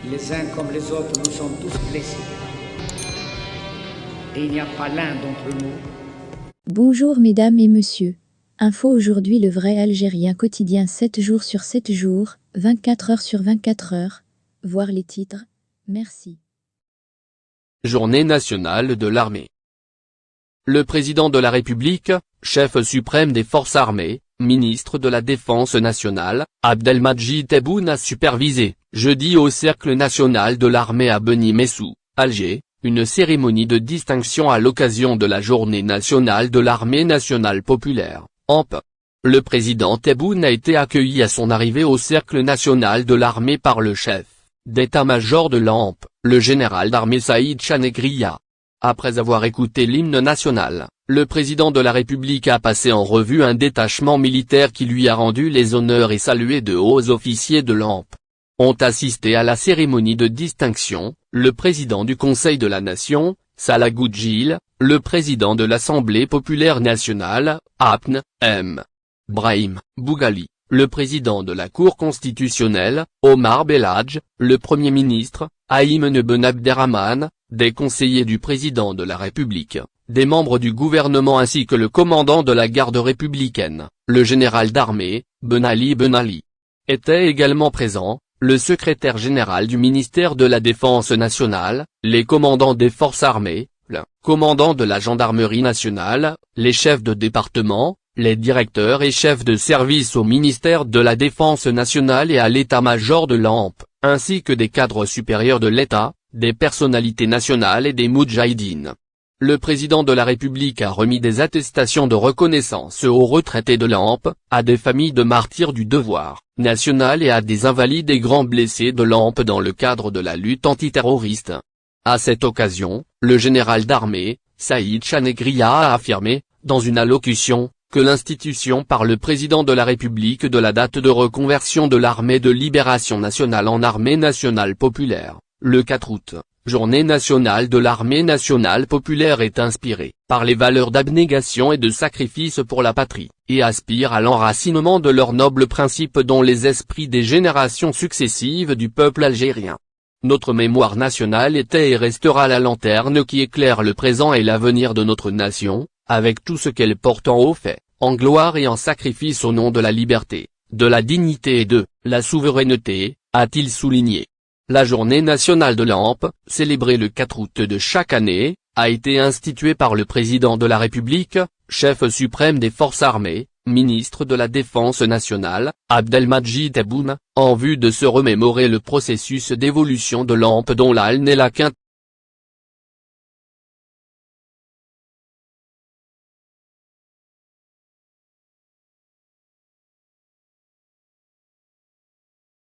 Les uns comme les autres, nous sommes tous blessés. Et il n'y a pas l'un d'entre nous. Bonjour mesdames et messieurs. Info aujourd'hui, le vrai algérien quotidien 7 jours sur 7 jours, 24 heures sur 24 heures. Voir les titres. Merci. Journée nationale de l'armée. Le président de la République, chef suprême des forces armées, ministre de la Défense nationale, Abdelmadjid Tebboune a supervisé, jeudi au Cercle national de l'armée à Beni Messou, Alger, une cérémonie de distinction à l'occasion de la Journée nationale de l'armée nationale populaire, ANP. Le président Tebboune a été accueilli à son arrivée au Cercle national de l'armée par le chef d'état-major de l'ANP, le général d'armée Saïd Chanegria. Après avoir écouté l'hymne national, le président de la République a passé en revue un détachement militaire qui lui a rendu les honneurs et salué de hauts officiers de l'ANP. Ont assisté à la cérémonie de distinction, le président du Conseil de la Nation, Salah Goudjil, le président de l'Assemblée populaire nationale, APN, M. Brahim Bougali, le président de la Cour constitutionnelle, Omar Belhadj, le Premier ministre, Ayman Ben Abderrahmane, des conseillers du président de la République, des membres du gouvernement ainsi que le commandant de la garde républicaine, le général d'armée, Ben Ali. Étaient également présents, le secrétaire général du ministère de la Défense nationale, les commandants des forces armées, le commandant de la gendarmerie nationale, les chefs de département, les directeurs et chefs de service au ministère de la Défense nationale et à l'état-major de l'ANP, ainsi que des cadres supérieurs de l'État, des personnalités nationales et des moudjahidines. Le président de la République a remis des attestations de reconnaissance aux retraités de l'ANP, à des familles de martyrs du devoir national et à des invalides et grands blessés de l'ANP dans le cadre de la lutte antiterroriste. À cette occasion, le général d'armée, Saïd Chanegria a affirmé, dans une allocution, que l'institution par le président de la République de la date de reconversion de l'armée de libération nationale en armée nationale populaire, le 4 août, journée nationale de l'armée nationale populaire est inspirée par les valeurs d'abnégation et de sacrifice pour la patrie, et aspire à l'enracinement de leurs nobles principes dans les esprits des générations successives du peuple algérien. Notre mémoire nationale était et restera la lanterne qui éclaire le présent et l'avenir de notre nation, avec tout ce qu'elle porte en haut fait, en gloire et en sacrifice au nom de la liberté, de la dignité et de la souveraineté, a-t-il souligné. La journée nationale de l'ANP, célébrée le 4 août de chaque année, a été instituée par le président de la République, chef suprême des forces armées, ministre de la Défense nationale, Abdelmadjid Tebboune, en vue de se remémorer le processus d'évolution de l'ANP dont la haine est la quinte